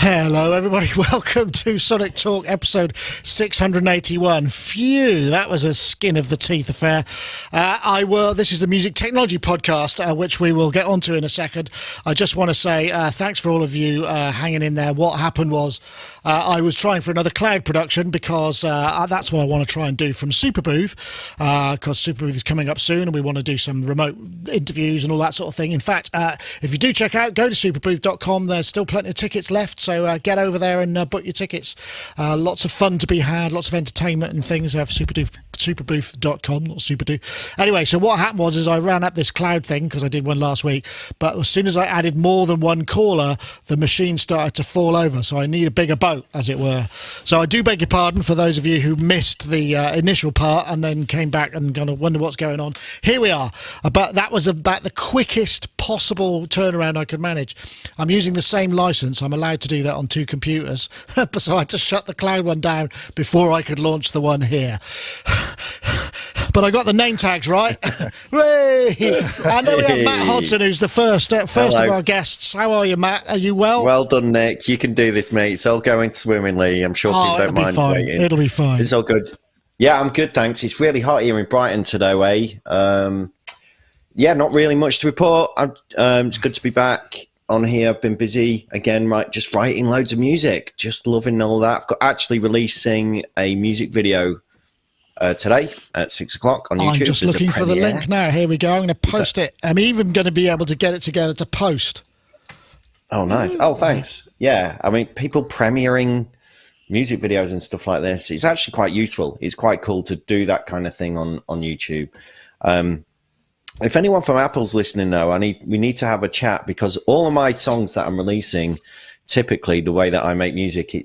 Hello, everybody. Welcome to Sonic Talk, episode 681. Phew, that was a skin of the teeth affair. This is the music technology podcast, which we will get onto in a second. I just want to say thanks for all of you hanging in there. What happened was I was trying for another cloud production because that's what I want to try and do from Superbooth, because Superbooth is coming up soon and we want to do some remote interviews and all that sort of thing. In fact, if you do check out, go to superbooth.com. There's still plenty of tickets left, so get over there and book your tickets. Lots of fun to be had, lots of entertainment and things. Superbooth.com, not Superdoo. Anyway, so what happened was I ran up this cloud thing because I did one last week, but as soon as I added more than one caller, the machine started to fall over, so I need a bigger boat, as it were. So I do beg your pardon for those of you who missed the initial part and then came back and kind of wonder what's going on. Here we are. But that was about the quickest possible turnaround I could manage. I'm using the same license. I'm allowed to do that on two computers, so I had to shut the cloud one down before I could launch the one here. But I got the name tags right. Hooray! And then we have Matt Hodson, who's the first of our guests. How are you, Matt? Are you well? Well done, Nick. You can do this, mate. It's all going swimmingly. I'm sure people don't mind waiting. It'll be fine. It's all good. Yeah, I'm good, thanks. It's really hot here in Brighton today, yeah, not really much to report. It's good to be back on here. I've been busy again, just writing loads of music. Just loving all that. I've got actually releasing a music video today at 6 o'clock on YouTube. I'm just looking for the link now. Here we go. I'm going to post it. I'm even going to be able to get it together to post. Oh, nice. Oh, thanks. Yeah, I mean, people premiering music videos and stuff like this, it's actually quite useful. It's quite cool to do that kind of thing on YouTube. If anyone from Apple's listening, though, we need to have a chat, because all of my songs that I'm releasing, typically the way that I make music,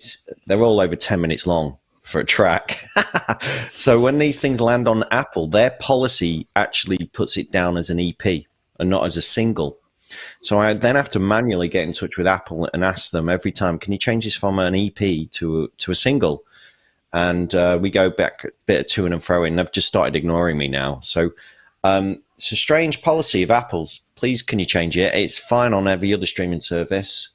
they're all over 10 minutes long for a track. So when these things land on Apple, their policy actually puts it down as an EP and not as a single. So I then have to manually get in touch with Apple and ask them every time, can you change this from an EP to a single? And we go back a bit of to and fro, and they've just started ignoring me now. So it's a strange policy of Apple's. Please, can you change it? It's fine on every other streaming service.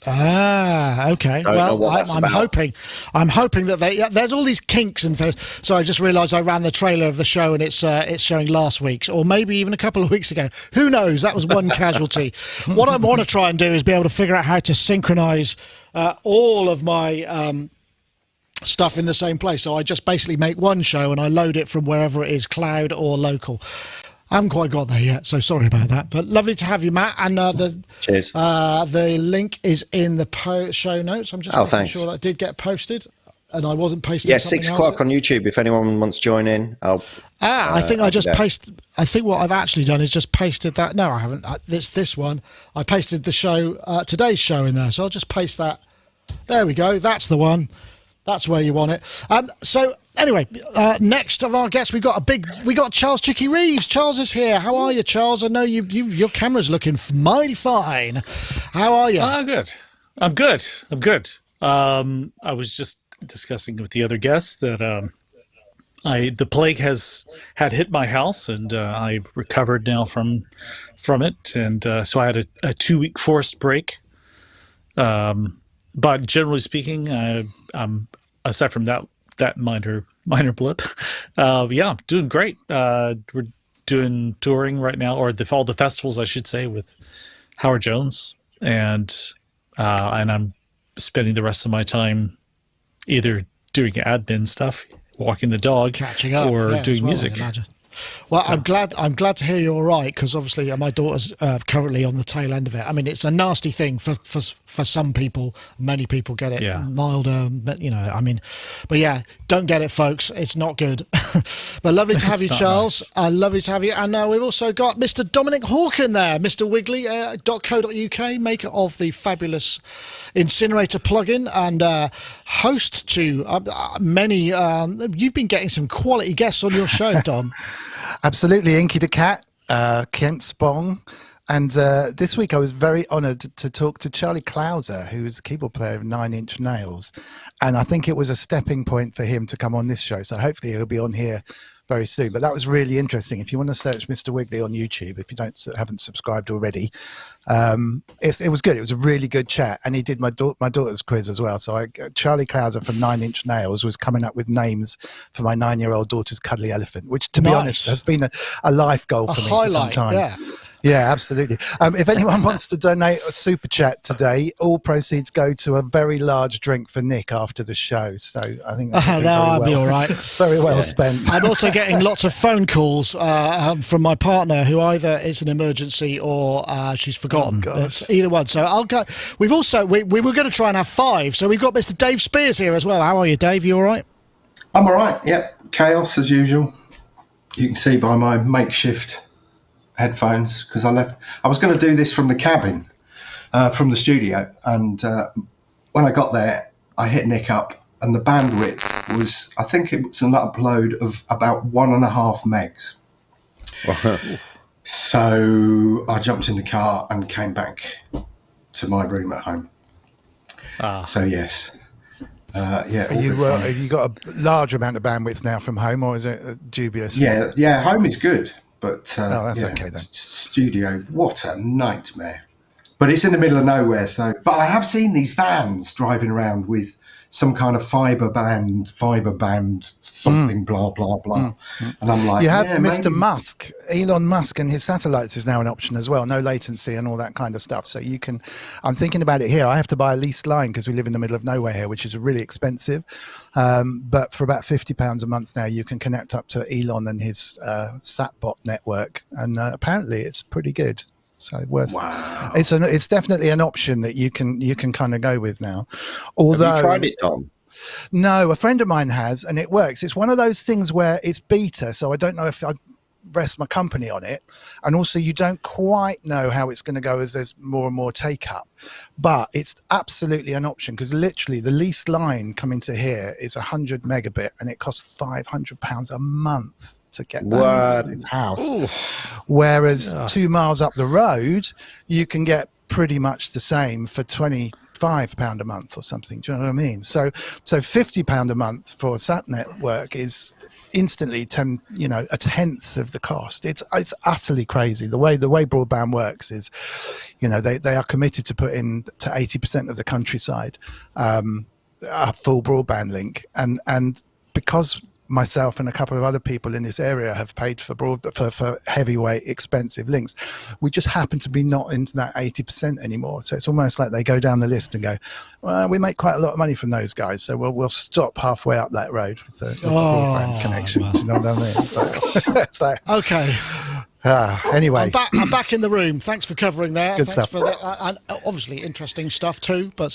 Ah, okay. Well, I'm hoping that there's all these kinks and things. So I just realised I ran the trailer of the show and it's showing last week's, or maybe even a couple of weeks ago. Who knows? That was one casualty. What I want to try and do is be able to figure out how to synchronise all of my stuff in the same place. So I just basically make one show and I load it from wherever it is, cloud or local. I haven't quite got there yet, so sorry about that. But lovely to have you, Matt. And Cheers. The link is in the show notes. I'm just making sure that did get posted, and I wasn't posting. Yeah, 6 o'clock on YouTube. If anyone wants to join in, I think I just pasted. I think what I've actually done is just pasted that. No, I haven't. This one. I pasted the show, today's show in there. So I'll just paste that. There we go. That's the one. That's where you want it. So anyway, next of our guests, we got Charles Chicky Reeves. Charles is here. How are you, Charles? I know your camera's looking mighty fine. How are you? I'm good. I'm good. I was just discussing with the other guests that the plague had hit my house, and I've recovered now from it, and so I had a 2-week forced break. But generally speaking, aside from that minor blip, yeah, I'm doing great. We're doing touring right now, or all the festivals, I should say, with Howard Jones, and I'm spending the rest of my time either doing admin stuff, walking the dog, catching up, or doing music. Well, so, I'm glad to hear you're all right, because obviously my daughter's currently on the tail end of it. I mean, it's a nasty thing for some people. Many people get it milder, but I mean, but yeah, don't get it, folks. It's not good. But lovely to have you, Charles. Nice. Lovely to have you. And we've also got Mr. Dominic Hawken there, Mr. Wiggly.co.uk, maker of the fabulous Incinerator plugin and host to many. You've been getting some quality guests on your show, Dom. Absolutely. Inky the Cat, Kent Spong, And this week I was very honoured to talk to Charlie Clouser, who's the keyboard player of 9 Inch Nails. And I think it was a stepping point for him to come on this show. So hopefully he'll be on here very soon. But that was really interesting. If you want to search Mr. Wiggly on YouTube, if you haven't subscribed already, it was good. It was a really good chat. And he did my daughter's quiz as well. So Charlie Clouser from 9 Inch Nails was coming up with names for my 9-year-old daughter's cuddly elephant, which, to be honest, has been a life goal for me for some time. Yeah. Yeah, absolutely. If anyone wants to donate a super chat today, all proceeds go to a very large drink for Nick after the show. So I think that's I'll be all right. Very well spent. I'm also getting lots of phone calls from my partner, who either it's an emergency or she's forgotten. It's either one. So I'll go. We've also we were going to try and have 5. So we've got Mr. Dave Spiers here as well. How are you, Dave? You all right? I'm all right. Yep. Chaos as usual. You can see by my makeshift headphones, because I was going to do this from the cabin, from the studio, and when I got there I hit Nick up and the bandwidth was, I think it was an upload of about 1.5 megs. So I jumped in the car and came back to my room at home. So yes. Have you got a large amount of bandwidth now from home, or is it dubious? Yeah, home is good. But that's okay then. Studio, what a nightmare! But it's in the middle of nowhere. But I have seen these vans driving around with some kind of fiber band, something, blah blah blah. And I'm like, you have Mr. Musk, Elon Musk, and his satellites is now an option as well. No latency and all that kind of stuff. So you can. I'm thinking about it here. I have to buy a leased line because we live in the middle of nowhere here, which is really expensive. But for about £50 a month now, you can connect up to Elon and his Satbot network, and apparently it's pretty good. So it's definitely an option that you can kind of go with now. Although, have you tried it, Tom? No, a friend of mine has, and it works. It's one of those things where it's beta, so I don't know if I rest my company on it, and also you don't quite know how it's going to go as there's more and more take up. But it's absolutely an option, because literally the leased line coming to here is 100 megabit, and it costs £500 a month to get that into this house. Ooh. Whereas 2 miles up the road, you can get pretty much the same for £25 a month or something. Do you know what I mean? So £50 a month for a sat network is instantly a tenth of the cost. It's utterly crazy. The way broadband works is, they are committed to put in to 80% of the countryside a full broadband link, and because myself and a couple of other people in this area have paid for heavyweight expensive links, we just happen to be not into that 80% anymore. So it's almost like they go down the list and go, well, we make quite a lot of money from those guys, so we'll stop halfway up that road with the broadband connection. Well. You know what I mean? So it's like, okay. Anyway, I'm back in the room. Thanks for covering there. Good Thanks stuff. for that, and obviously interesting stuff too. But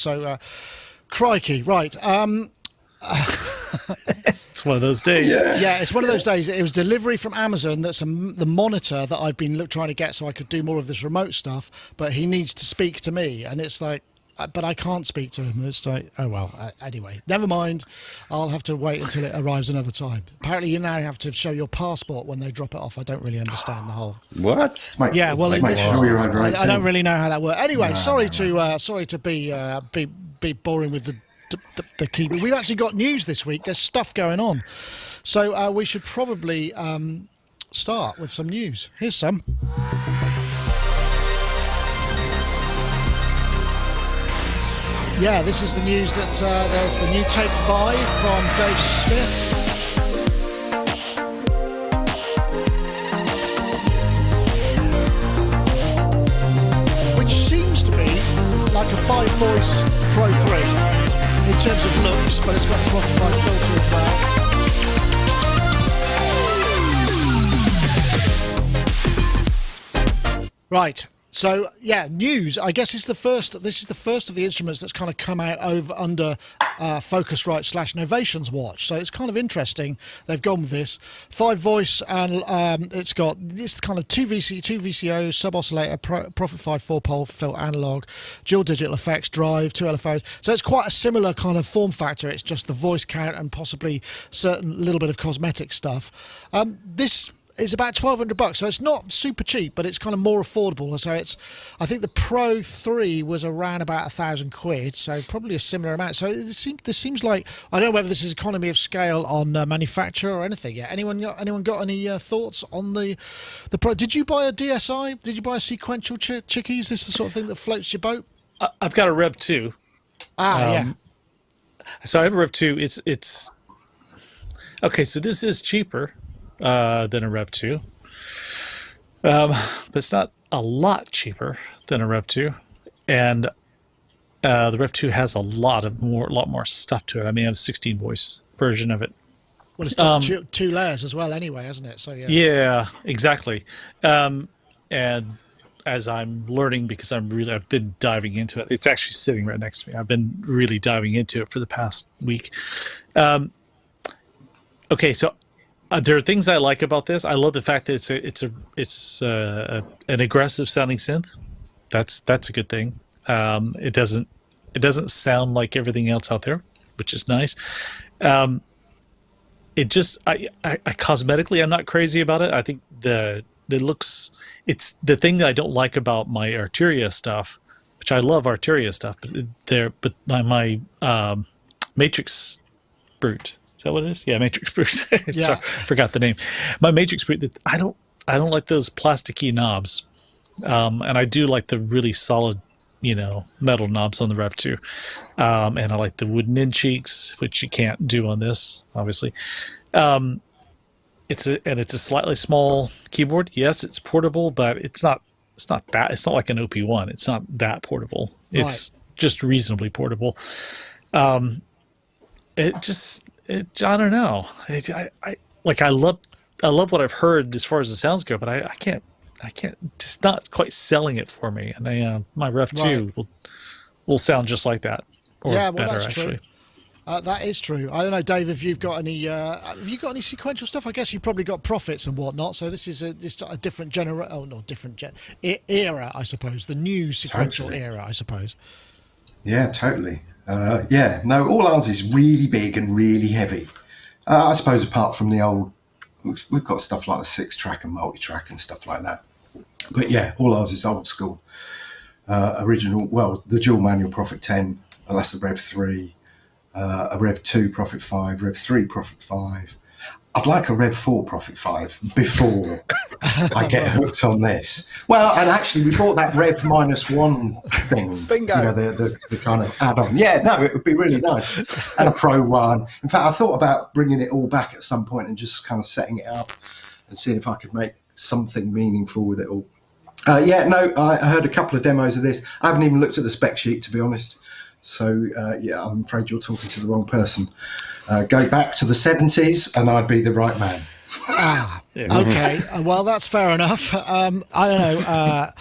crikey, right? It's one of those days. Yeah, it's one of those days. It was delivery from Amazon. That's the monitor that I've been trying to get so I could do more of this remote stuff. But he needs to speak to me, and it's like, but I can't speak to him. It's like, oh well. Anyway, never mind. I'll have to wait until it arrives another time. Apparently, you now have to show your passport when they drop it off. I don't really understand the whole. What? Yeah, well, I don't really know how that works. Anyway, sorry to be boring with the keyboard. We've actually got news this week. There's stuff going on, so we should probably start with some news. Here's some. Yeah, this is the news that there's the new Take 5 from Dave Smith. Which seems to be like a 5-voice Pro 3 in terms of looks, but it's got a Spotify filter as well. Right. So yeah, news. I guess it's the first. This is the first of the instruments that's kind of come out under Focusrite / Novation's watch. So it's kind of interesting. They've gone with this 5-voice, and it's got this kind of 2 VCO, sub oscillator, Prophet 5 4-pole filter analog, dual digital effects drive, 2 LFOs. So it's quite a similar kind of form factor. It's just the voice count and possibly certain little bit of cosmetic stuff. This It's about $1,200, so it's not super cheap, but it's kind of more affordable. So I think the Pro 3 was around about £1,000, so probably a similar amount. So this seems like, I don't know whether this is economy of scale on manufacturer or anything yet. Anyone got any thoughts on the Pro? Did you buy a DSI? Did you buy a Sequential Chicky? Is this the sort of thing that floats your boat? I've got a Rev 2. Yeah. So I have a Rev 2. It's okay. So this is cheaper than a Rev 2, but it's not a lot cheaper than a Rev 2, and the Rev 2 has a lot more stuff to it. I mean, I have a 16 voice version of it. Well, it's got two layers as well, anyway, hasn't it? So yeah, exactly. And as I'm learning, because I've been diving into it. It's actually sitting right next to me. I've been really diving into it for the past week. Okay, so. There are things I like about this. I love the fact that it's an aggressive sounding synth. That's a good thing. It doesn't sound like everything else out there, which is nice. It just I cosmetically I'm not crazy about it. I think it's the thing that I don't like about my Arturia stuff, which I love Arturia stuff, but my Matrix Brute. Is that what it is? Yeah, Matrix Brute. Yeah. Sorry, forgot the name. My Matrix Brute. I don't like those plasticky knobs, and I do like the really solid, metal knobs on the Rev 2, and I like the wooden in cheeks, which you can't do on this, obviously. It's a slightly small keyboard. Yes, it's portable, but it's not like an OP1. It's not that portable. It's just reasonably portable. I don't know. I love what I've heard as far as the sounds go, but I can't. It's not quite selling it for me. And my Rev 2 will sound just like that, or better, that's actually. True. That is true. I don't know, Dave, if you've got any. Have you got any sequential stuff? I guess you've probably got profits and whatnot. So this is a different era, I suppose. The new sequential era, I suppose. Yeah, totally. No, all ours is really big and really heavy. I suppose apart from the old, we've got stuff like the 6-track and multi-track and stuff like that. But yeah, all ours is old school. Original, well, the dual manual Prophet 10, that's a Rev 3, a Rev 2 Prophet 5, Rev 3 Prophet 5. I'd like a Rev 4 Prophet 5 before I get hooked on this. Well, and actually we bought that Rev -1 thing. Bingo. The kind of add-on. Yeah, no, it would be really nice. And a Pro 1. In fact, I thought about bringing it all back at some point and just kind of setting it up and seeing if I could make something meaningful with it all. I heard a couple of demos of this. I haven't even looked at the spec sheet, to be honest. So, I'm afraid you're talking to the wrong person. Go back to the 70s and I'd be the right man. Okay. Well, that's fair enough. I don't know.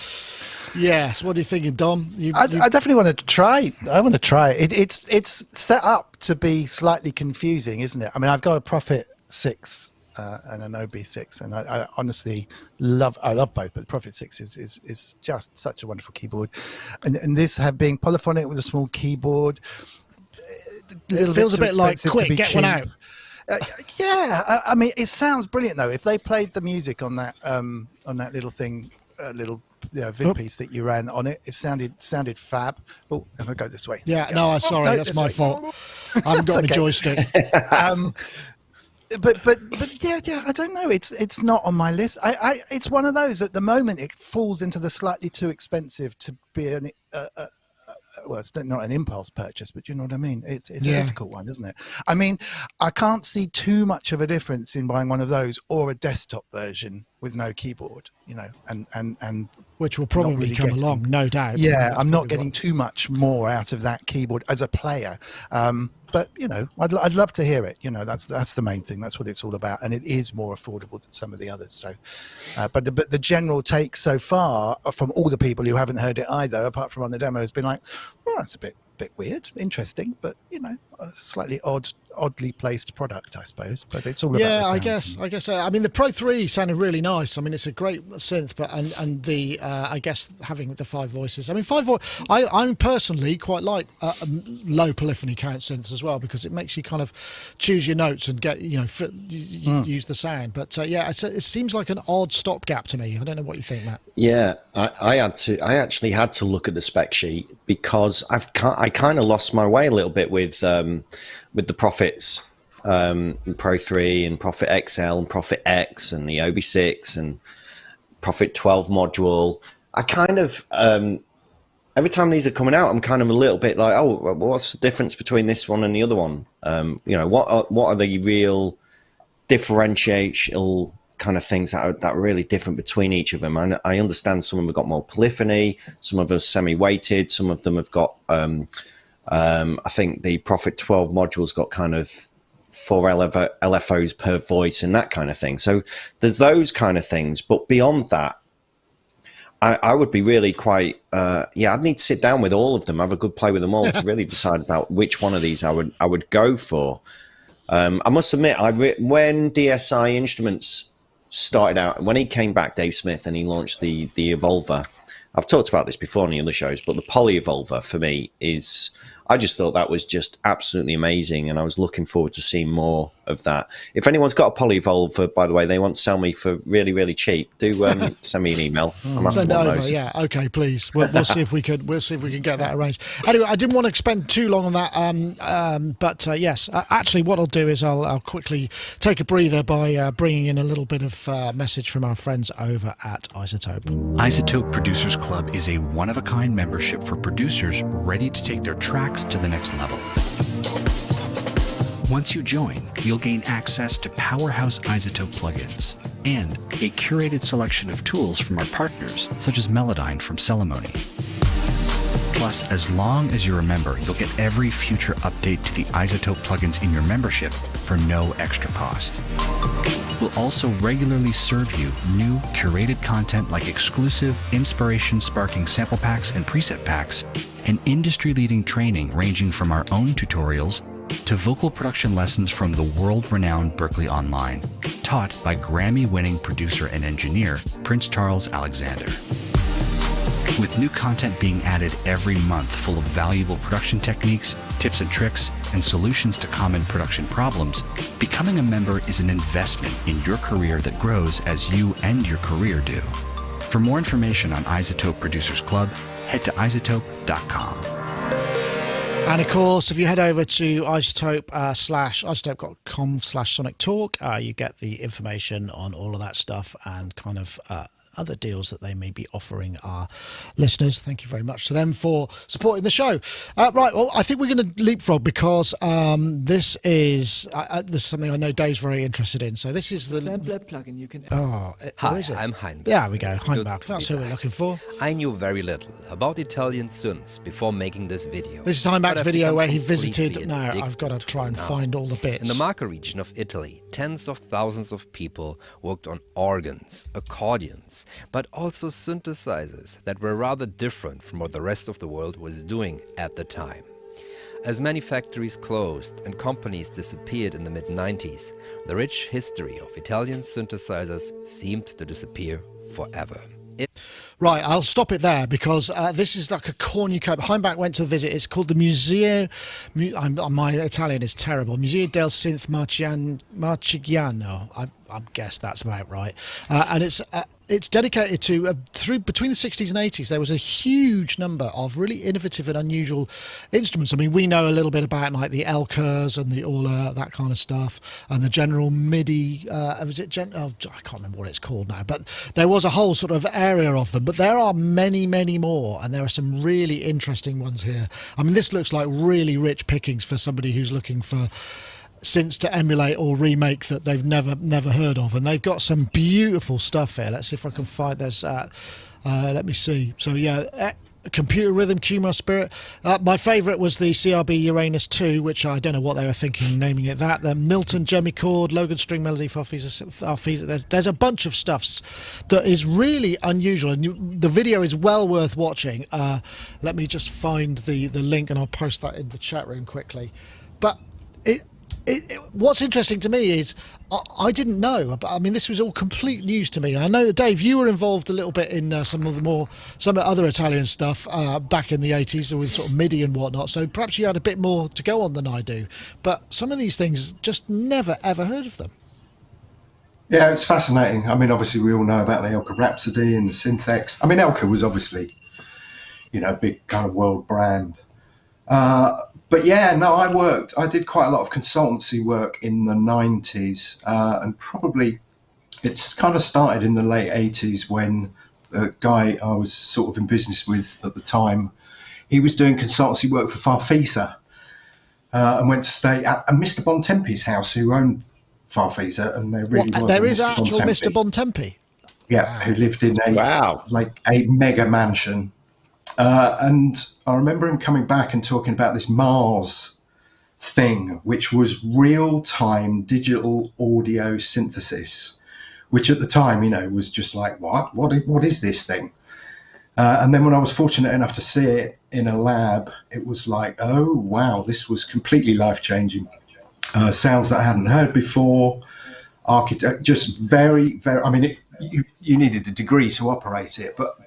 Yes. What are you thinking, Dom? I definitely want to try. I want to try it. It's set up to be slightly confusing, isn't it? I mean, I've got a Prophet 6 and an OB6, and I honestly love both, but the Prophet 6 is just such a wonderful keyboard, and this being polyphonic with a small keyboard. It feels a bit like quick, get one out. I mean, it sounds brilliant though. If they played the music on that little thing, vid piece that you ran on it, it sounded fab. Oh, I'm gonna go this way. Yeah, no, sorry, that's my fault. I haven't got my joystick. But yeah, I don't know. It's not on my list. It's one of those at the moment. It falls into the slightly too expensive to be well, it's not an impulse purchase, but you know what I mean. It's a difficult one, isn't it? I mean, I can't see too much of a difference in buying one of those or a desktop version with no keyboard, and which will probably come along, no doubt. Yeah, I'm not getting too much more out of that keyboard as a player. But I'd love to hear it. That's the main thing. That's what it's all about, and it is more affordable than some of the others. So, but the general take so far from all the people who haven't heard it either, apart from on the demo, has been like, well, that's a bit weird, interesting, but a slightly odd oddly placed product, I suppose. But it's all about Yeah, the sound. I guess. I mean, the Pro 3 sounded really nice. I mean, it's a great synth, but and the I guess having the 5 voices. I mean, I'm personally quite like low polyphony count synths as well, because it makes you kind of choose your notes and get use the sound. But yeah, it seems like an odd stopgap to me. I don't know what you think, Matt. Yeah, I actually had to look at the spec sheet, because I kind of lost my way a little bit with the Profits, Pro 3 and Profit XL and Profit X and the OB6 and Profit 12 module. I kind of every time these are coming out, I'm kind of a little bit like, oh, what's the difference between this one and the other one? What are the real differential kind of things that are really different between each of them? And I understand some of them have got more polyphony, some of them are semi-weighted, some of them have got I think the Profit 12 module's got kind of 4 LFOs per voice and that kind of thing. So there's those kind of things. But beyond that, I would be really quite, I'd need to sit down with all of them, have a good play with them all to really decide about which one of these I would go for. I must admit, when DSI Instruments started out, when he came back, Dave Smith, and he launched the Evolver, I've talked about this before on the other shows, but the Poly Evolver for me is, I just thought that was just absolutely amazing, and I was looking forward to seeing more of that. If anyone's got a Poly Evolver, by the way, they want to sell me for really, really cheap, do send me an email. Send it over, yeah. Okay, please. We'll see if we can get that arranged. Anyway, I didn't want to spend too long on that, but yes, actually, what I'll do is I'll quickly take a breather by bringing in a little bit of message from our friends over at iZotope. iZotope Producers Club is a one-of-a-kind membership for producers ready to take their tracks to the next level. Once you join, you'll gain access to powerhouse iZotope plugins and a curated selection of tools from our partners, such as Melodyne from Celemony. Plus, as long as you're a member, you'll get every future update to the iZotope plugins in your membership for no extra cost. We'll also regularly serve you new curated content like exclusive inspiration-sparking sample packs and preset packs, and industry-leading training ranging from our own tutorials to vocal production lessons from the world-renowned Berklee Online, taught by Grammy-winning producer and engineer Prince Charles Alexander. With new content being added every month full of valuable production techniques, tips and tricks, and solutions to common production problems, becoming a member is an investment in your career that grows as you and your career do. For more information on iZotope Producers Club, head to iZotope.com. And of course, if you head over to iZotope iZotope.com/sonictalk, you get the information on all of that stuff and kind of other deals that they may be offering our listeners. Thank you very much to them for supporting the show. Right, well, I think we're going to leapfrog because this is something I know Dave's very interested in. So this is the Sampler plugin you can. Hi, I'm Hainbach. There we go, Hainbach. That's who we're looking for. I knew very little about Italian synths before making this video. This is Hainbach's I've video become where he completely visited. No, addicted I've got to try and now. find all the bits. In the Marca region of Italy, tens of thousands of people worked on organs, accordions, but also synthesizers that were rather different from what the rest of the world was doing at the time. As many factories closed and companies disappeared in the mid-90s, the rich history of Italian synthesizers seemed to disappear forever. Right, I'll stop it there because this is like a cornucopia. Hainbach went to visit. It's called the Museo. My Italian is terrible. Museo del Synth Marchigiano. I guess that's about right. And it's dedicated to between the 60s and 80s. There was a huge number of really innovative and unusual instruments. I mean, we know a little bit about like the Elkers and the Orla, that kind of stuff, and the General MIDI. Was it? I can't remember what it's called now. But there was a whole sort of area of them. But there are many, many more, and there are some really interesting ones here. I mean, this looks like really rich pickings for somebody who's looking for synths to emulate or remake that they've never heard of, and they've got some beautiful stuff here. Let's see if I can find this. Let me see. So yeah, Computer Rhythm, Cumulus Spirit. My favourite was the CRB Uranus 2, which I don't know what they were thinking naming it that. The Milton Gemichord, Logan String Melody, Farfisa. There's a bunch of stuffs that is really unusual, and the video is well worth watching. Let me just find the link, and I'll post that in the chat room quickly. But What's interesting to me is I didn't know. I mean, this was all complete news to me. I know that Dave, you were involved a little bit in some other Italian stuff back in the 80s with sort of MIDI and whatnot. So perhaps you had a bit more to go on than I do. But some of these things, just never ever heard of them. Yeah, it's fascinating. I mean, obviously we all know about the Elka Rhapsody and the Synth. I mean, Elka was obviously, a big kind of world brand. But yeah, no, I did quite a lot of consultancy work in the 90s, and probably it's kind of started in the late 80s when the guy I was sort of in business with at the time, he was doing consultancy work for Farfisa, and went to stay at Mr. Bontempi's house, who owned Farfisa, and there really was there a is Mr. actual Bontempi. Mr. Bontempi. Yeah, who lived in a mega mansion. And I remember him coming back and talking about this Mars thing, which was real-time digital audio synthesis, which at the time, was just like, what is this thing? And then when I was fortunate enough to see it in a lab, it was like, oh, wow, this was completely life-changing. Sounds that I hadn't heard before, architect, just very, very, I mean, you needed a degree to operate it, but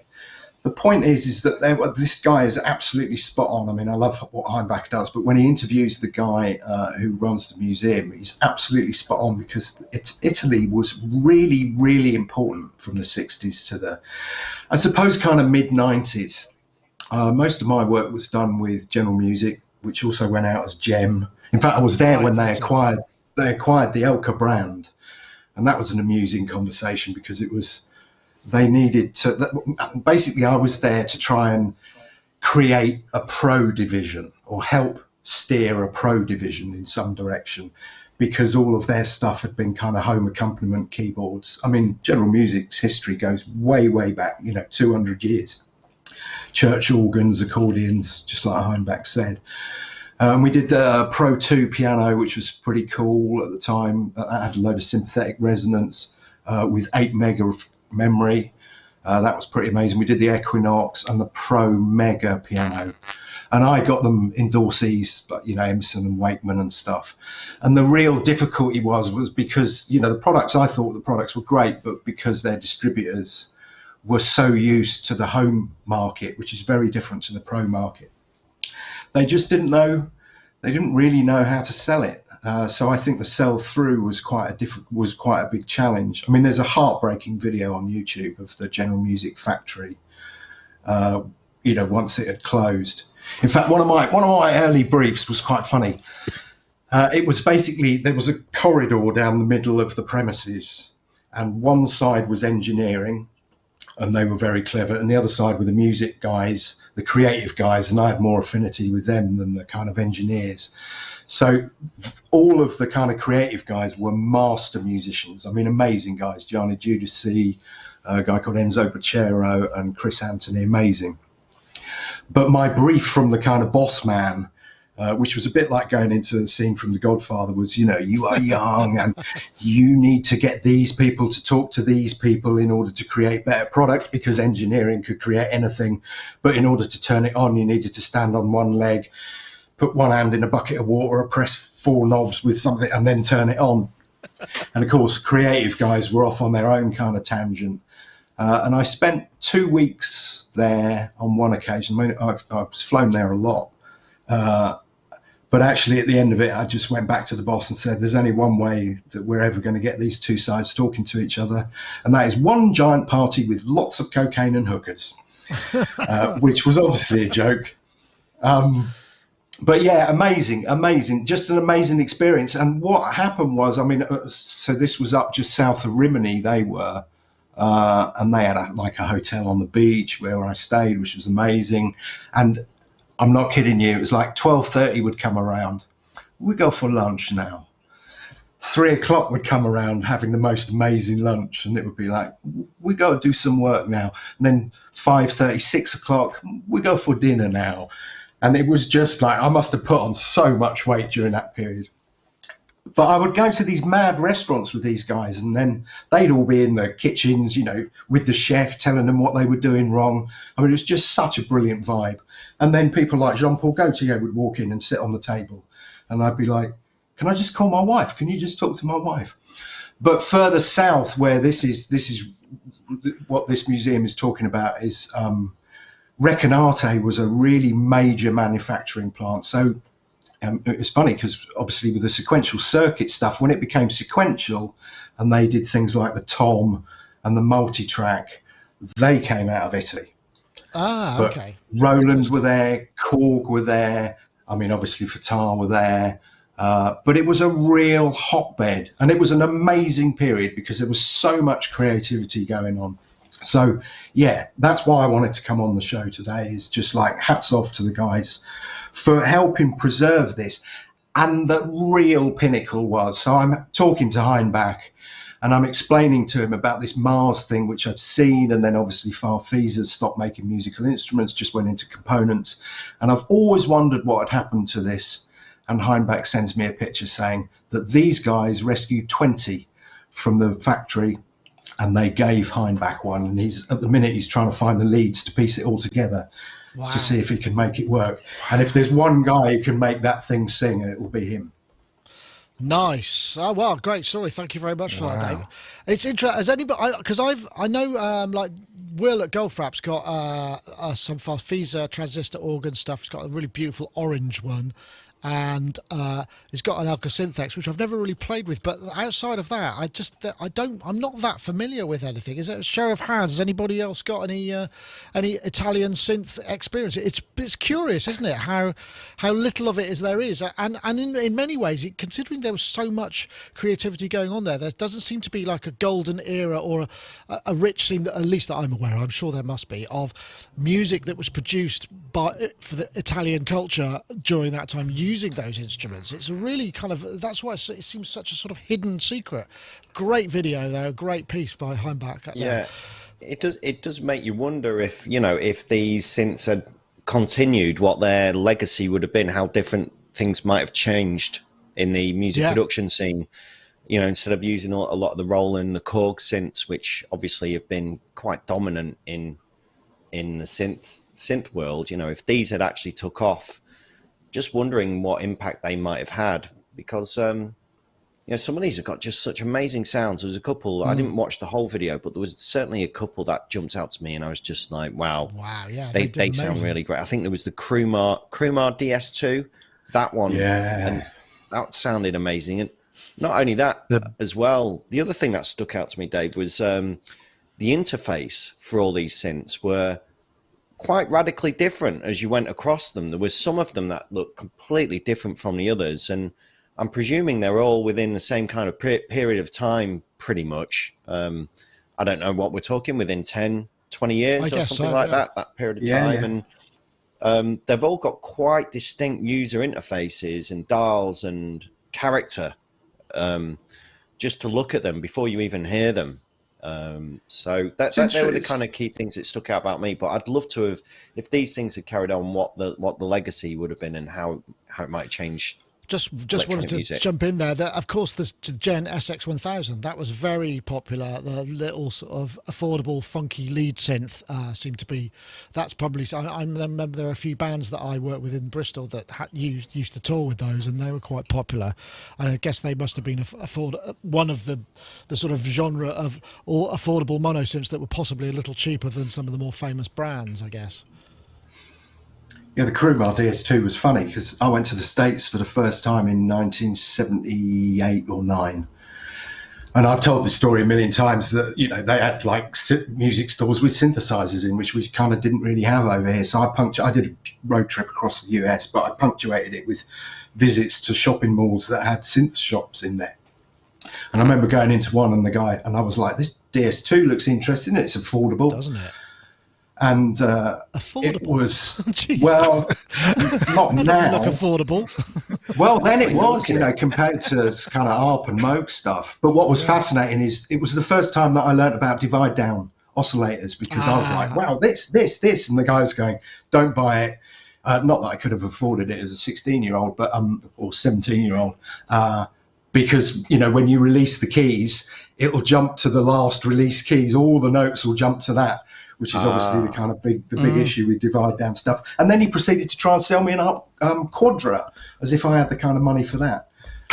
the point is that this guy is absolutely spot on. I mean, I love what Hainbach does, but when he interviews the guy who runs the museum, he's absolutely spot on, because Italy was really, really important from the 60s to I suppose, kind of mid-90s. Most of my work was done with General Music, which also went out as Gem. In fact, I was there when they acquired the Elka brand, and that was an amusing conversation, because they needed to, basically I was there to try and create a pro division, or help steer a pro division in some direction, because all of their stuff had been kind of home accompaniment keyboards. I mean, General Music's history goes way, way back, 200 years. Church organs, accordions, just like Hainbach said. We did the Pro 2 piano, which was pretty cool at the time. That had a load of synthetic resonance with 8 mega of memory. That was pretty amazing. We did the Equinox and the Pro Mega piano, and I got them endorsees like Emerson and Wakeman and stuff. And the real difficulty was because I thought the products were great, but because their distributors were so used to the home market, which is very different to the pro market, they just didn't really know how to sell it. So I think the sell through was quite a big challenge. I mean, there's a heartbreaking video on YouTube of the General Music factory, once it had closed. In fact, one of my early briefs was quite funny. It was basically, there was a corridor down the middle of the premises, and one side was engineering, and they were very clever, and the other side were the music guys, the creative guys, and I had more affinity with them than the kind of engineers. So all of the kind of creative guys were master musicians. I mean, amazing guys. Gianni Giudici, a guy called Enzo Bacero, and Chris Anthony, amazing. But my brief from the kind of boss man, which was a bit like going into a scene from The Godfather, was, you are young and you need to get these people to talk to these people in order to create better product, because engineering could create anything. But in order to turn it on, you needed to stand on one leg, put one hand in a bucket of water, press 4 knobs with something, and then turn it on. And of course, creative guys were off on their own kind of tangent. And I spent 2 weeks there on one occasion. I mean, I've flown there a lot. But actually, at the end of it, I just went back to the boss and said, there's only one way that we're ever going to get these two sides talking to each other. And that is one giant party with lots of cocaine and hookers, which was obviously a joke. But yeah, amazing, just an amazing experience. And what happened was, I mean, so this was up just south of Rimini, they were, and they had a hotel on the beach where I stayed, which was amazing. And I'm not kidding you, it was like 12:30 would come around. We go for lunch now. 3 o'clock would come around, having the most amazing lunch, and it would be like, we got to do some work now. And then 5:30, 6 o'clock, we go for dinner now. And it was just like, I must have put on so much weight during that period. But I would go to these mad restaurants with these guys, and then they'd all be in the kitchens, with the chef telling them what they were doing wrong. I mean, it was just such a brilliant vibe. And then people like Jean-Paul Gaultier would walk in and sit on the table, and I'd be like, can I just call my wife? Can you just talk to my wife? But further south, where this is what this museum is talking about, is Recanate was a really major manufacturing plant. So it was funny because obviously with the sequential circuit stuff, when it became sequential and they did things like the tom and the multi-track, they came out of Italy. But Okay. Roland were there, Korg were there. I mean, obviously Fatah were there. But it was a real hotbed, and it was an amazing period because there was so much creativity going on. So, yeah, that's why I wanted to come on the show today, is just like hats off to the guys for helping preserve this. And the real pinnacle was, so I'm talking to Hainbach, and I'm explaining to him about this Mars thing, which I'd seen, and then obviously Farfisa stopped making musical instruments, just went into components. And I've always wondered what had happened to this. And Hainbach sends me a picture saying that these guys rescued 20 from the factory, and they gave Hainbach one. And at the minute he's trying to find the leads to piece it all together to see if he can make it work. And if there's one guy who can make that thing sing, it will be him. Nice. Oh, well, great story. Thank you very much for that, Dave. It's interesting. Has anybody? Because I know like Will at Goldfrapp's got some Farfisa transistor organ stuff. He's got a really beautiful orange one. And he's got an Alka Synthex, which I've never really played with. But outside of that, I'm not that familiar with anything. Is it a show of hands? Has anybody else got any Italian synth experience? It's curious, isn't it? How little of it there is, and in many ways, considering there was so much creativity going on there doesn't seem to be like a golden era or a rich scene, that, at least that I'm aware of, I'm sure there must be, of music that was produced for the Italian culture during that time, using those instruments. It's a really kind of, that's why it seems such a sort of hidden secret. Great video though, great piece by Hainbach. Yeah, it does make you wonder if these synths had continued, what their legacy would have been, how different things might have changed in the music production scene. Instead of using a lot of the Roland, the Korg synths, which obviously have been quite dominant in the synth world, if these had actually took off, just wondering what impact they might have had, because some of these have got just such amazing sounds. There was a couple, I didn't watch the whole video, but there was certainly a couple that jumped out to me, and I was just like, wow, yeah, they sound really great. I think there was the Krumar DS2, that one, and that sounded amazing. And not only that, as well, the other thing that stuck out to me, Dave, was the interface for all these synths were quite radically different as you went across them. There was some of them that looked completely different from the others, and I'm presuming they're all within the same kind of period of time, pretty much. I don't know what we're talking, within 10, 20 years or something like that period of time. And they've all got quite distinct user interfaces and dials and character, just to look at them before you even hear them. So they were the kind of key things that stuck out about me. But I'd love to have, if these things had carried on, what the legacy would have been and how it might change. Just wanted to jump in there. That, of course, the Gen SX1000, that was very popular. The little sort of affordable, funky lead synth seemed to be. That's probably. I remember there are a few bands that I worked with in Bristol that used to tour with those, and they were quite popular. And I guess they must have been one of the sort of genre of or affordable mono synths that were possibly a little cheaper than some of the more famous brands, I guess. Yeah, the Krumar DS2 was funny because I went to the States for the first time in 1978 or 9. And I've told this story a million times that, they had like music stores with synthesizers in, which we kind of didn't really have over here. So I did a road trip across the US, but I punctuated it with visits to shopping malls that had synth shops in there. And I remember going into one and I was like, this DS2 looks interesting. It's affordable. Doesn't it? And affordable. It was, well, not now. Doesn't look affordable. Well, then it was, compared to kind of ARP and Moog stuff. But what was fascinating is it was the first time that I learned about divide down oscillators, because I was like, wow, this. And the guy was going, don't buy it. Not that I could have afforded it as a 16-year-old, but or 17-year-old. Because, when you release the keys, it'll jump to the last release keys. All the notes will jump to that, which is obviously the kind of big issue with divide down stuff. And then he proceeded to try and sell me an Quadra, as if I had the kind of money for that.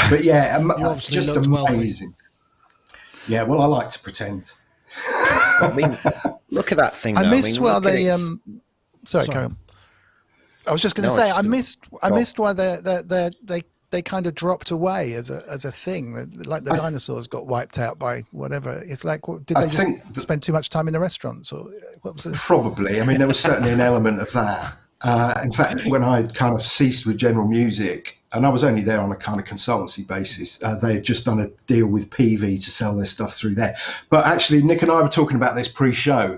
But yeah, You obviously just looked wealthy. amazing. Yeah, well, I like to pretend. I mean, look at that thing. I though. missed mean, why look at they. its- Sorry, Sorry. carry on. I was just going to No, say it's I good. missed why they kind of dropped away as a thing. Like the dinosaurs got wiped out by whatever. It's like, did I they just think spend too much time in the restaurants, or what was it? Probably. I mean, there was certainly an element of that. In fact, when I kind of ceased with general music, and I was only there on a kind of consultancy basis, they had just done a deal with PV to sell their stuff through there. But actually, Nick and I were talking about this pre-show,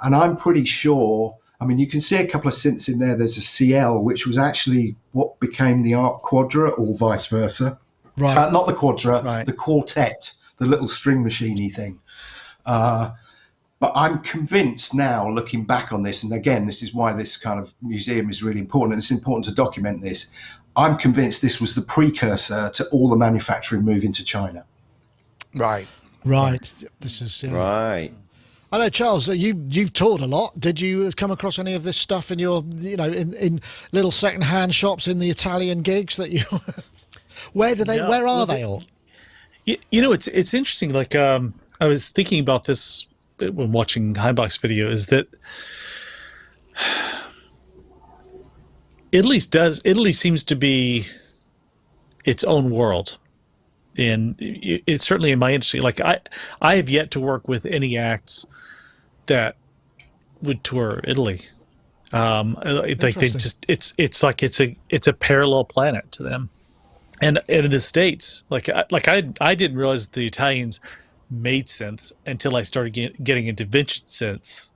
and I'm pretty sure, I mean, you can see a couple of synths in there. There's a CL, which was actually what became the Art Quadra, or vice versa. Right. Not the Quadra, Right. the Quartet, the little string machine-y thing. But I'm convinced now, looking back on this, and again, this is why this kind of museum is really important, and it's important to document this. I'm convinced this was the precursor to all the manufacturing moving to China. Right. This is Right. I know, Charles. You've toured a lot. Did you come across any of this stuff in your, in little second-hand shops in the Italian gigs that you? Where do they? Yeah, where are well, they all? You know, it's interesting. Like, I was thinking about this when watching Hainbach's video. Is that Italy seems to be its own world, and it's certainly in my industry. Like, I have yet to work with any acts that would tour Italy. Like they just it's like it's a parallel planet to them. And in the States, I didn't realize the Italians made synths until I started getting into vintage synths.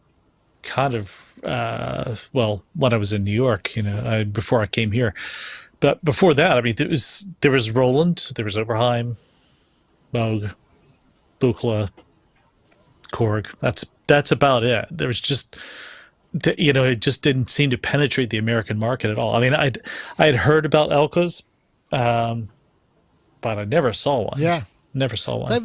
Kind of, when I was in New York, before I came here. But before that, I mean, there was Roland, there was Oberheim, Moog, Buchla, Korg. That's about it. There was just, it just didn't seem to penetrate the American market at all. I mean, I had heard about Elkas. But I never saw one. Yeah, never saw one. They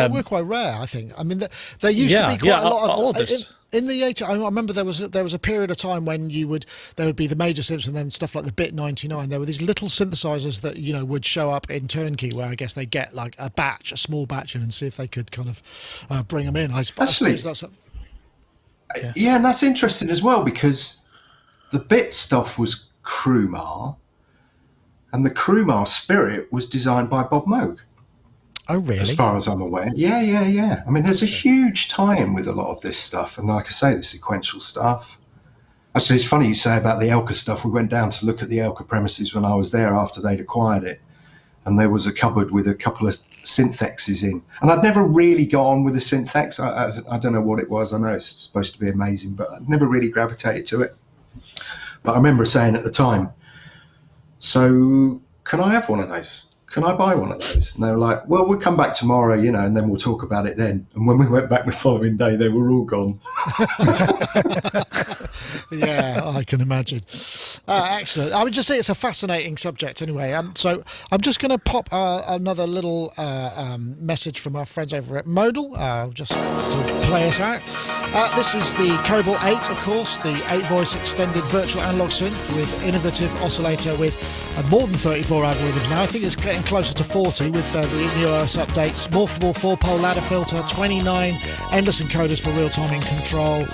were quite rare, I think. I mean, there used to be quite a lot of all of this. In the 80s. I remember there was a period of time when there would be the major synths and then stuff like the Bit 99. There were these little synthesizers that would show up in Turnkey, where I guess they get like a small batch in, and see if they could kind of bring them in. I suppose that's. Yeah, and that's interesting as well, because the Bit stuff was Krumar. And the Krumar Spirit was designed by Bob Moog. Oh, really? As far as I'm aware. Yeah. I mean, there's a huge tie-in with a lot of this stuff. And like I say, the sequential stuff. Actually, it's funny you say about the Elka stuff. We went down to look at the Elka premises when I was there after they'd acquired it. And there was a cupboard with a couple of Synthexes in. And I'd never really got on with the Synthex. I don't know what it was. I know it's supposed to be amazing, but I'd never really gravitated to it. But I remember saying at the time, so can I have one of those? Can I buy one of those? And they were like, well, we'll come back tomorrow, and then we'll talk about it then. And when we went back the following day, they were all gone. Yeah, I can imagine. Excellent. I would just say it's a fascinating subject anyway. So I'm just going to pop another little message from our friends over at Modal, just to play us out. This is the Cobalt 8, of course, the 8-voice extended virtual analog synth with innovative oscillator with more than 34 algorithms now. I think it's getting closer to 40 with the new OS updates. Morphable 4-pole ladder filter, 29 endless encoders for real timing control.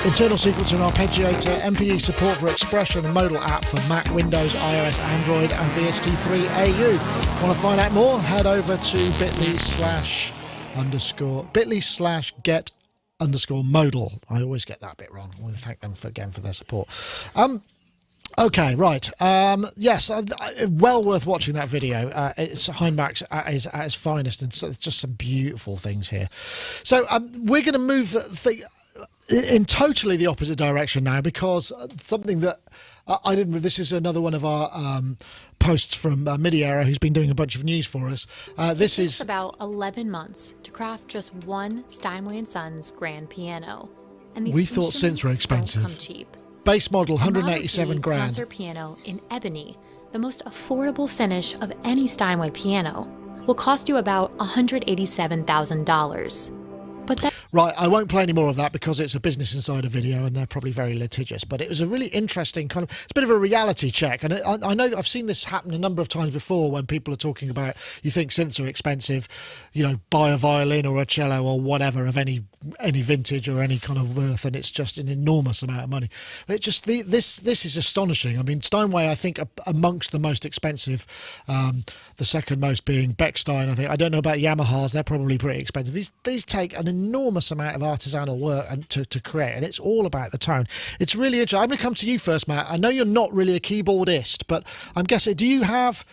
Internal sequencer and arpeggiator, MPE support for expression, and Modal app for Mac, Windows, iOS, Android, and VST3 AU. Want to find out more? Head over to bit.ly/get_modal. I always get that bit wrong. I want to thank them again for their support. Okay, right. Yes, well worth watching that video. It's Hainbach at his finest, and so it's just some beautiful things here. So we're going to move the thing in totally the opposite direction now, because something that I didn't. This is another one of our posts from Midi-Era, who's been doing a bunch of news for us. This is about 11 months to craft just one Steinway & Sons grand piano, and these we thought synths were expensive. don't come cheap. Base model, 187 grand. Concert piano in ebony, the most affordable finish of any Steinway piano, will cost you about $187,000. But that Right, I won't play any more of that because it's a Business Insider video and they're probably very litigious. But it was a really interesting kind of, it's a bit of a reality check. And I know I've seen this happen a number of times before when people are talking about, you think synths are expensive, you know, buy a violin or a cello or whatever of any vintage or any kind of worth, and it's just an enormous amount of money. But it just, this is astonishing. I mean, Steinway, I think, amongst the most expensive, the second most being Bechstein, I think. I don't know about Yamahas, they're probably pretty expensive. These take an enormous amount of artisanal work and to create, and it's all about the tone. It's really interesting. I'm going to come to you first, Matt. I know you're not really a keyboardist, but I'm guessing, do you have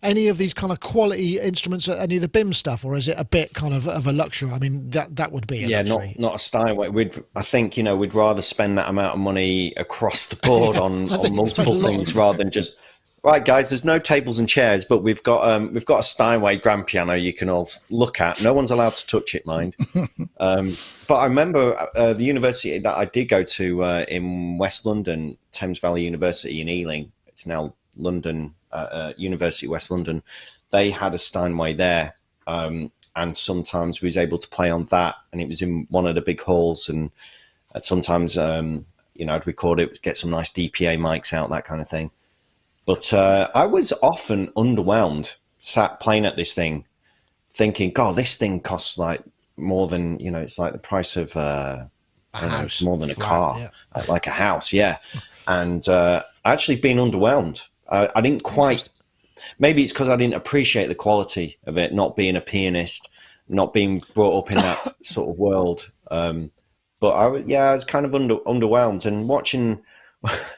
any of these kind of quality instruments, any of the BIM stuff, or is it a bit kind of a luxury? I mean, that would be a luxury. not a Steinway. I think, you know, we'd rather spend that amount of money across the board on multiple things rather than just, right, guys, there's no tables and chairs, but we've got a Steinway grand piano you can all look at. No one's allowed to touch it, mind. But I remember the university that I did go to in West London, Thames Valley University in Ealing. It's now London University of West London. They had a Steinway there, and sometimes we was able to play on that, and it was in one of the big halls. And sometimes, you know, I'd record it, get some nice DPA mics out, that kind of thing. But I was often underwhelmed, sat playing at this thing, thinking, God, this thing costs like more than, you know, it's like the price of a house, more than a car, yeah. Like a house, yeah. And actually being underwhelmed. I didn't quite, maybe it's because I didn't appreciate the quality of it, not being a pianist, not being brought up in that sort of world. But I was kind of underwhelmed, and watching,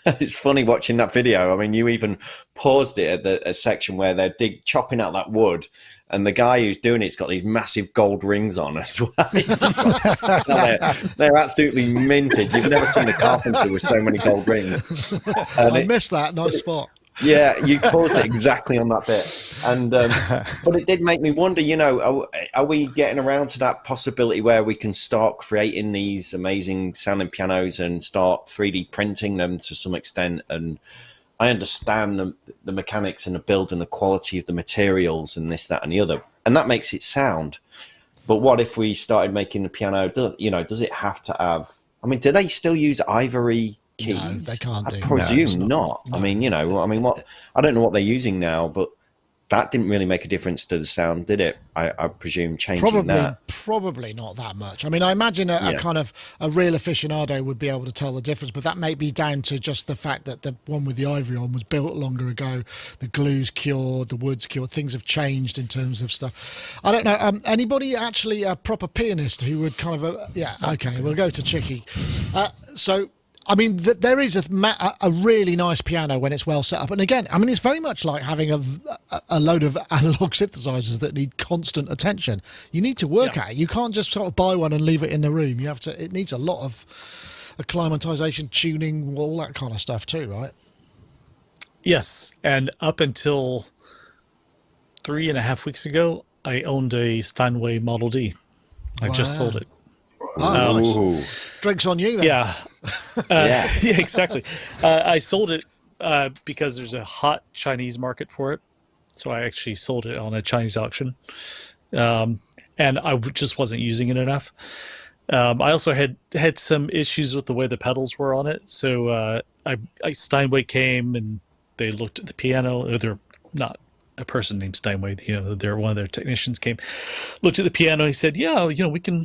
it's funny watching that video. I mean, you even paused it at a section where they're chopping out that wood, and the guy who's doing it's got these massive gold rings on as well. They're absolutely minted. You've never seen a carpenter with so many gold rings. I missed that. Nice spot. Yeah, you paused it exactly on that bit. And but it did make me wonder, you know, are we getting around to that possibility where we can start creating these amazing sounding pianos and start 3D printing them to some extent? And I understand the mechanics and the build and the quality of the materials and this, that, and the other, and that makes it sound. But what if we started making the piano, does it have to have, I mean, do they still use ivory keys? No, they can't do. I presume not. No. I mean, what? I don't know what they're using now, but that didn't really make a difference to the sound, did it? I presume changing that. Probably not that much. I mean, I imagine a kind of a real aficionado would be able to tell the difference, but that may be down to just the fact that the one with the ivory on was built longer ago. The glue's cured, the wood's cured. Things have changed in terms of stuff. I don't know. Anybody actually a proper pianist who would kind of okay, we'll go to Chicky. So. I mean, there is a really nice piano when it's well set up. And again, I mean, it's very much like having a load of analog synthesizers that need constant attention. You need to work at it. You can't just sort of buy one and leave it in the room. You have to. It needs a lot of acclimatization, tuning, all that kind of stuff too, right? Yes. And up until 3.5 weeks ago, I owned a Steinway Model D. I just sold it. Oh, nice. Drinks on you then. Yeah. Yeah, exactly. I sold it because there's a hot Chinese market for it. So I actually sold it on a Chinese auction. And I just wasn't using it enough. I also had some issues with the way the pedals were on it. So Steinway came and they looked at the piano. Or they're not a person named Steinway, they're one of their technicians came, looked at the piano. He said, "Yeah, we can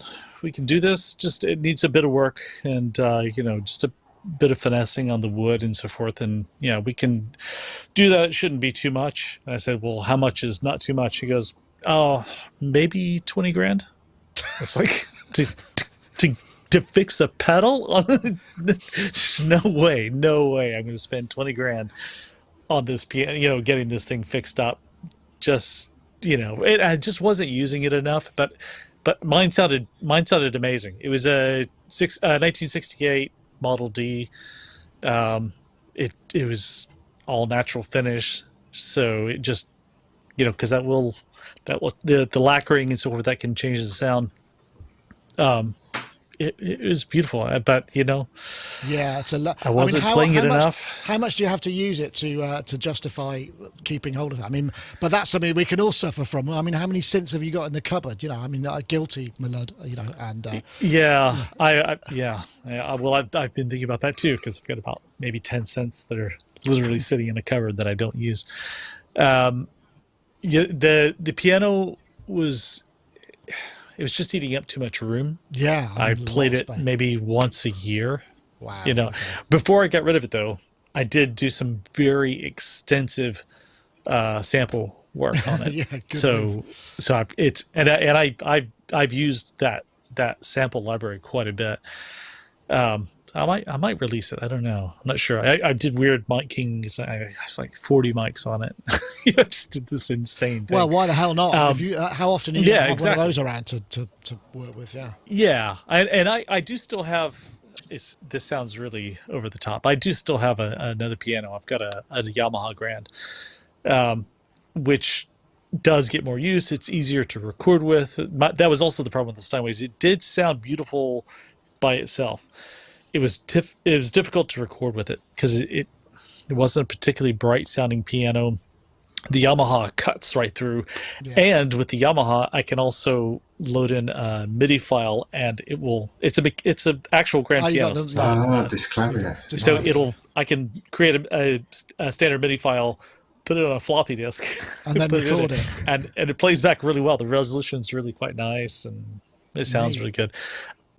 do this. Just it needs a bit of work and just a bit of finessing on the wood and so forth. And we can do that. It shouldn't be too much." And I said, "Well, how much is not too much?" He goes, "Oh, maybe 20 grand." It's like to fix a pedal? No way. I'm going to spend 20 grand on this piano, getting this thing fixed up. Just, I just wasn't using it enough, but mine sounded amazing. It was a 1968 Model D. It was all natural finish. So it just, cause the lacquering and so forth, that can change the sound. it was beautiful. But Yeah, it's a lot. I wasn't playing it enough. How much do you have to use it to justify keeping hold of it? I mean, but that's something we can all suffer from. I mean, how many synths have you got in the cupboard? I mean, guilty, my lord. And well, I've been thinking about that too, because I've got about maybe 10 synths that are literally sitting in a cupboard that I don't use. The piano was just eating up too much room. Yeah, I played it maybe once a year. Wow. Okay. Before I got rid of it, though, I did do some very extensive sample work on it. Yeah, I've used that sample library quite a bit. I might release it. I don't know. I'm not sure. I did weird miking. It's like 40 mics on it. I just did this insane thing. Well, why the hell not? How often are you have exactly. one of those around to work with? Yeah. Yeah, I do still have. This sounds really over the top. I do still have another piano. I've got a Yamaha Grand, which does get more use. It's easier to record with. That was also the problem with the Steinways. It did sound beautiful by itself. It was difficult to record with it because it wasn't a particularly bright sounding piano. The Yamaha cuts right through, and with the Yamaha, I can also load in a MIDI file, and it's an actual grand piano. This clever. So I can create a standard MIDI file, put it on a floppy disk, and then record it, and it plays back really well. The resolution's really quite nice, and it sounds really good.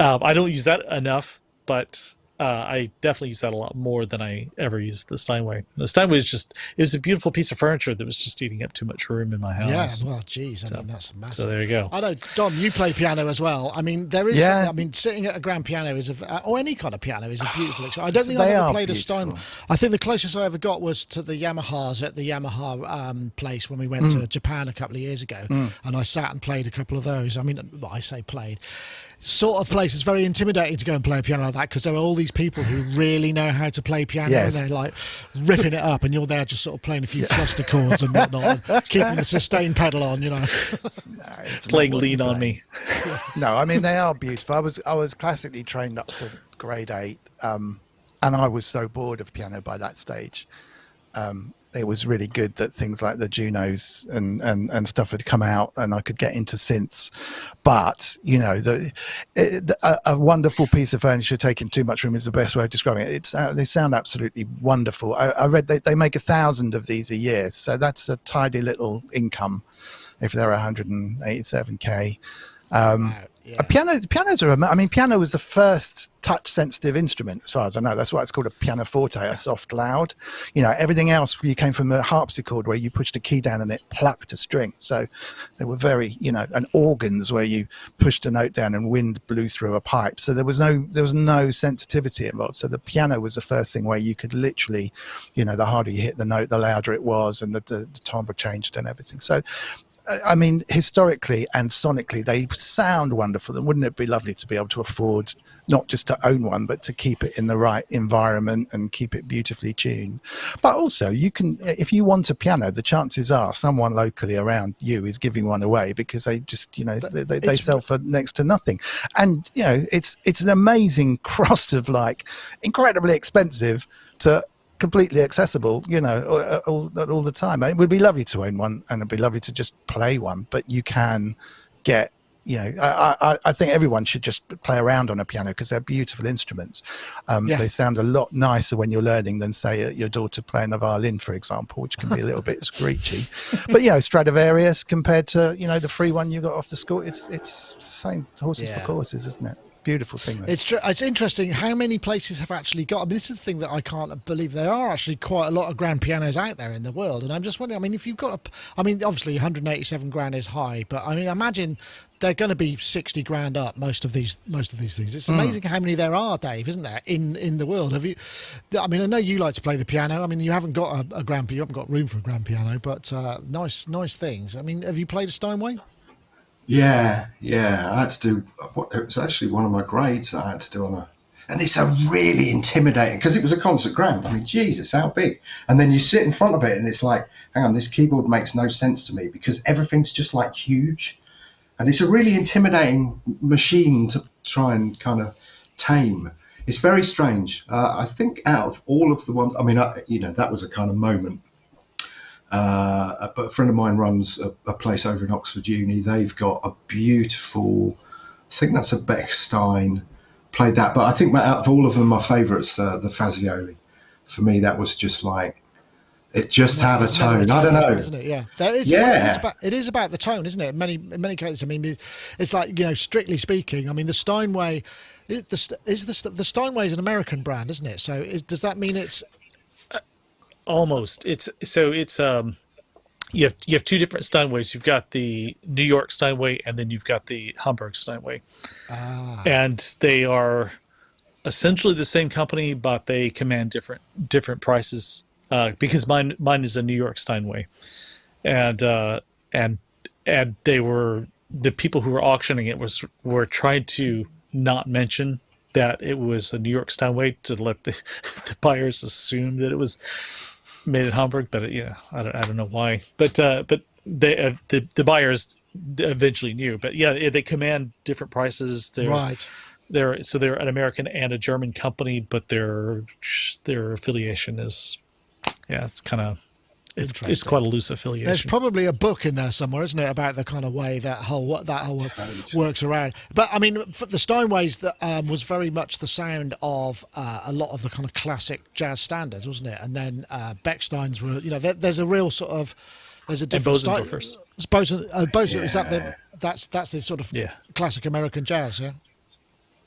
I don't use that enough, but I definitely use that a lot more than I ever used the Steinway. The Steinway it was a beautiful piece of furniture that was just eating up too much room in my house. Yeah, well, geez, I mean, that's massive. So there you go. I know, Dom, you play piano as well. I mean, there is something, I mean, sitting at a grand piano or any kind of piano is a beautiful experience. I don't think I've ever played a Steinway. I think the closest I ever got was to the Yamahas at the Yamaha place when we went to Japan a couple of years ago, and I sat and played a couple of those. I mean, I say played. Sort of place. It's very intimidating to go and play a piano like that because there are all these people who really know how to play piano and they're like ripping it up, and you're there just sort of playing a few cluster chords and whatnot, and keeping the sustain pedal on, No, playing Lean on Me. No, I mean, they are beautiful. I was classically trained up to grade 8, and I was so bored of piano by that stage. It was really good that things like the Junos and stuff had come out, and I could get into synths. But a wonderful piece of furniture taking too much room is the best way of describing it. They sound absolutely wonderful. I read they make 1,000 of these a year, so that's a tidy little income if they're 187k. Pianos are. I mean, piano was the first touch-sensitive instrument, as far as I know. That's why it's called a pianoforte, a soft loud. Everything else you came from the harpsichord, where you pushed a key down and it plucked a string. So they were very, and organs where you pushed a note down and wind blew through a pipe. So there was no sensitivity involved. So the piano was the first thing where you could literally, the harder you hit the note, the louder it was, and the timbre changed and everything. So, I mean, historically and sonically, they sound wonderful. And wouldn't it be lovely to be able to afford not just to own one, but to keep it in the right environment and keep it beautifully tuned? But also, you can, if you want a piano, the chances are someone locally around you is giving one away, because they just, they sell for next to nothing. And, it's an amazing cross of like incredibly expensive to completely accessible, all the time. It would be lovely to own one, and it'd be lovely to just play one, but you can get, I think everyone should just play around on a piano because they're beautiful instruments. They sound a lot nicer when you're learning than, say, your daughter playing the violin, for example, which can be a little bit screechy. But, Stradivarius compared to, the free one you got off the school, it's same horses for courses, isn't it? Beautiful thing. Though. It's interesting how many places have actually got. I mean, this is the thing that I can't believe. There are actually quite a lot of grand pianos out there in the world, and I'm just wondering. I mean, if you've got obviously 187 grand is high, but I mean, imagine they're going to be 60 grand up. Most of these things. It's amazing how many there are, Dave, isn't there? In the world, have you? I mean, I know you like to play the piano. I mean, you haven't got a grand. You haven't got room for a grand piano, but nice things. I mean, have you played a Steinway? Yeah. I had to do. It was actually one of my grades that I had to do and it's a really intimidating, because it was a concert grand. I mean, Jesus, how big? And then you sit in front of it, and it's like, hang on, this keyboard makes no sense to me because everything's just like huge. and it's a really intimidating machine to try and kind of tame. It's very strange. I think out of all of the ones, I mean, that was a kind of moment. But a friend of mine runs a place over in Oxford Uni. They've got a beautiful, I think that's a Bechstein, played that. But I think out of all of them, my favourite's the Fazioli. For me, that was just like, it just had a tone. I don't know, isn't it? Yeah, there is. Yeah, it is about the tone, isn't it? In many cases, I mean, it's like, strictly speaking, I mean, the Steinway, the Steinway is an American brand, isn't it? So does that mean it's almost? It's you have two different Steinways. You've got the New York Steinway, and then you've got the Hamburg Steinway, and they are essentially the same company, but they command different prices. Because mine is a New York Steinway, and they were, the people who were auctioning it were trying to not mention that it was a New York Steinway to let the buyers assume that it was made in Hamburg. But I don't know why. But the buyers eventually knew. But yeah, they command different prices. Right. They're an American and a German company, but their affiliation is. Yeah, it's kind of it's quite a loose affiliation. There's probably a book in there somewhere, isn't it, about the kind of way that whole works around. But I mean, for the Steinways, that was very much the sound of a lot of the kind of classic jazz standards, wasn't it? And then Bechsteins were, there's a real sort of there's a different style. Bosen, is that that's the sort of classic American jazz, yeah?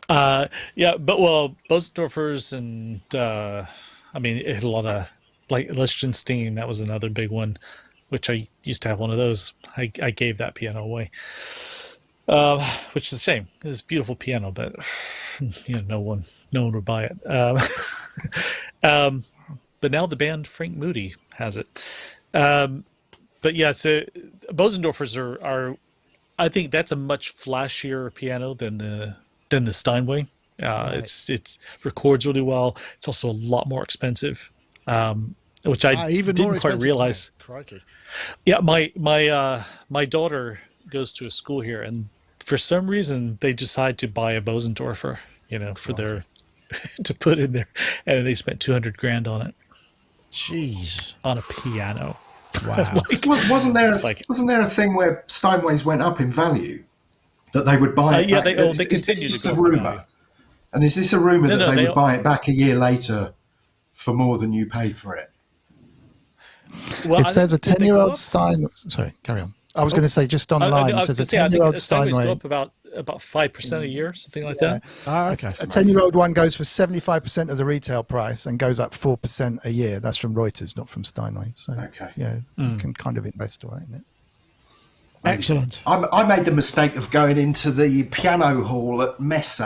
Bosendorfers and I mean, it had a lot of. Like Lichtenstein, that was another big one, which I used to have one of those. I gave that piano away, which is a shame. It's a beautiful piano, but no one would buy it. But now the band Frank Moody has it. But yeah, so Bosendorfers are I think that's a much flashier piano than the Steinway. Right. It records really well. It's also a lot more expensive. Which I didn't quite realize. Crikey. Yeah, my daughter goes to a school here, and for some reason they decide to buy a Bosendorfer, for their to put in there, and they spent $200,000 on it. Jeez, on a piano. Wow. Wasn't there a thing where Steinways went up in value that they would buy it? Yeah, back? they continue to go. Rumor, and is this a rumor that they would buy it back a year later? For more than you paid for it. Well, it says a 10-year-old Steinway. Sorry, carry on. I was going to say just online. It says a 10-year-old Steinway go up about 5% a year, something like that. Okay. A 10-year-old one goes for 75% of the retail price and goes up 4% a year. That's from Reuters, not from Steinway. So you can kind of invest away in it. Excellent. I made the mistake of going into the piano hall at Messe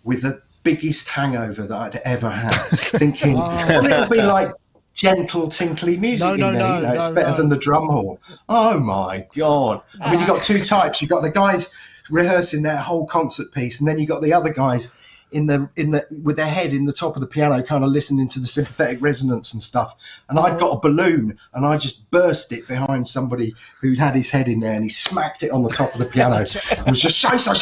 with the biggest hangover that I'd ever had, thinking, it'll be like gentle, tinkly music in there. It's better than the drum hall. Oh my God. I mean, you've got two types. You've got the guys rehearsing their whole concert piece, and then you've got the other guys with their head in the top of the piano, kind of listening to the sympathetic resonance and stuff. And I'd got a balloon, and I just burst it behind somebody who'd had his head in there, and he smacked it on the top of the piano. It was just scheisse. I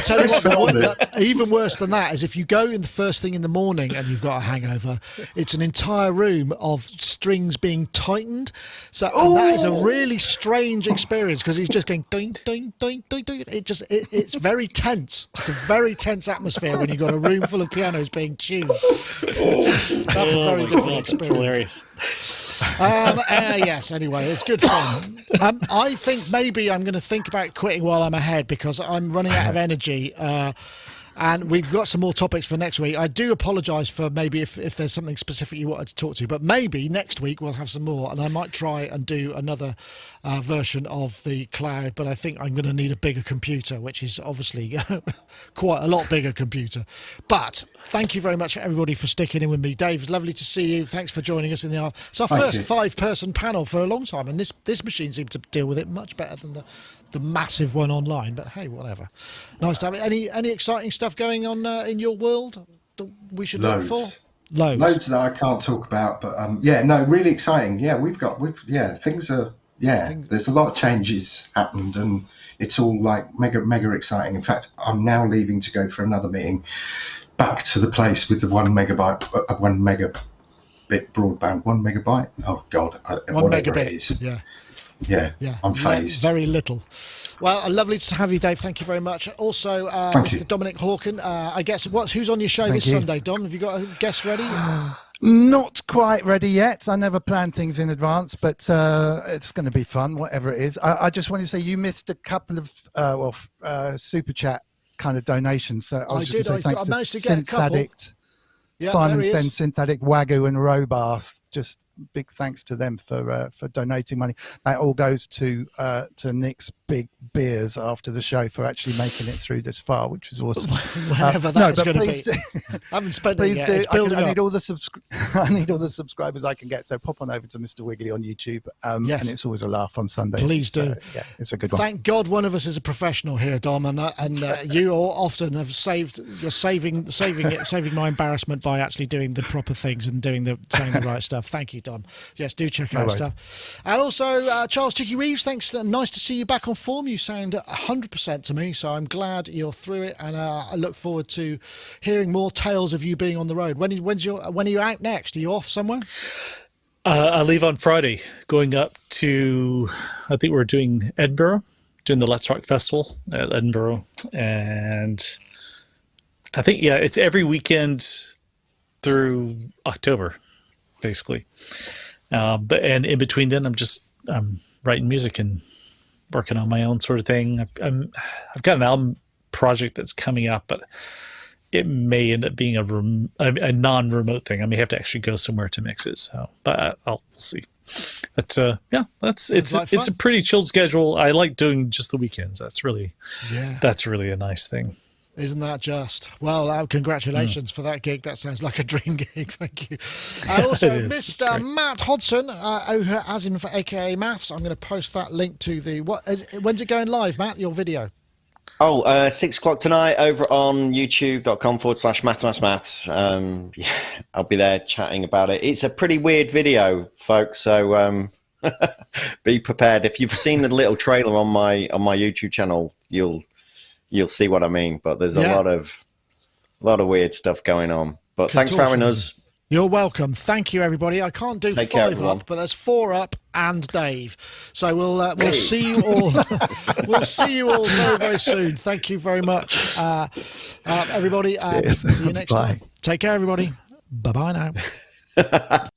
tell you what, even worse than that is if you go in the first thing in the morning and you've got a hangover, it's an entire room of strings being tightened. So and that is a really strange experience because he's just going ding ding ding ding ding. It's very tense. It's a very tense atmosphere when you've got a room full of pianos being tuned. That's a very different experience. That's hilarious. Yes, anyway, it's good fun. I think maybe I'm going to think about quitting while I'm ahead because I'm running out of energy. And we've got some more topics for next week. I do apologise for maybe if there's something specific you wanted to talk to, but maybe next week we'll have some more, and I might try and do another version of the cloud, but I think I'm going to need a bigger computer, which is obviously quite a lot bigger computer. But thank you very much, everybody, for sticking in with me. Dave, it's lovely to see you. Thanks for joining us in the. It's our first 5-person panel for a long time, and this machine seems to deal with it much better than the massive one online. But hey, whatever. Nice to have it. Any exciting stuff going on in your world that we should look for? Loads that I can't talk about, but really exciting. Yeah, things are Yeah, there's a lot of changes happened, and it's all like mega exciting. In fact, I'm now leaving to go for another meeting back to the place with the 1 megabit broadband. 1 megabyte? Oh God, 1 megabit. It is. Yeah. I'm phased. Very little. Well, lovely to have you, Dave. Thank you very much. Also, Thank Mr. you. Dominic Hawken. I guess who's on your show this Sunday, Dom? Have you got a guest ready? Not quite ready yet. I never plan things in advance, but it's going to be fun, whatever it is. I just want to say you missed a couple of super chat kind of donations. So I was just going to say thanks I to managed to get a Synth couple. Addict, Yeah, Simon there he Fenn, is. Synth Addict, Wagyu, and Robath. Just big thanks to them for donating money. That all goes to Nick's big beers after the show for actually making it through this far, which was awesome. Whenever that's going to be. Do, I haven't spent it please yet. do. It's building I up. need all the I need all the subscribers I can get. So pop on over to Mr. Wiggly on YouTube. Yes. And it's always a laugh on Sundays. Please do. Yeah, it's a good one. Thank God one of us is a professional here, Dom, and you all often have you're saving my embarrassment by actually doing the proper things and saying the right stuff. Thank you, Dom. Yes, do check out stuff. And also, Charles Chicky Reeves, thanks. Nice to see you back on form. You sound 100% to me, so I'm glad you're through it, and I look forward to hearing more tales of you being on the road. When are you out next? Are you off somewhere? I leave on Friday, going up to, I think we're doing Edinburgh, doing the Let's Rock Festival at Edinburgh. And I think, it's every weekend through October, basically. And in between then, I'm writing music and working on my own sort of thing. I've got an album project that's coming up, but it may end up being a non-remote thing. I may have to actually go somewhere to mix it. So, but we'll see. But it's a pretty chilled schedule. I like doing just the weekends. That's really a nice thing. Isn't that just? Well, congratulations for that gig. That sounds like a dream gig. Thank you. Also, Mr. Matt Hodson, as in for AKA Maths, I'm going to post that link to when's it going live, Matt, your video? 6 o'clock tonight over on youtube.com/maths. I'll be there chatting about it. It's a pretty weird video, folks, so be prepared. If you've seen the little trailer on my YouTube channel, you'll see what I mean. But there's a lot of weird stuff going on. But thanks for having us. You're welcome. Thank you, everybody. I can't do Take care, 5 up, but there's 4 up and Dave. So we'll see you all. We'll see you all very, very soon. Thank you very much, everybody. See you next time. Take care, everybody. Bye-bye now.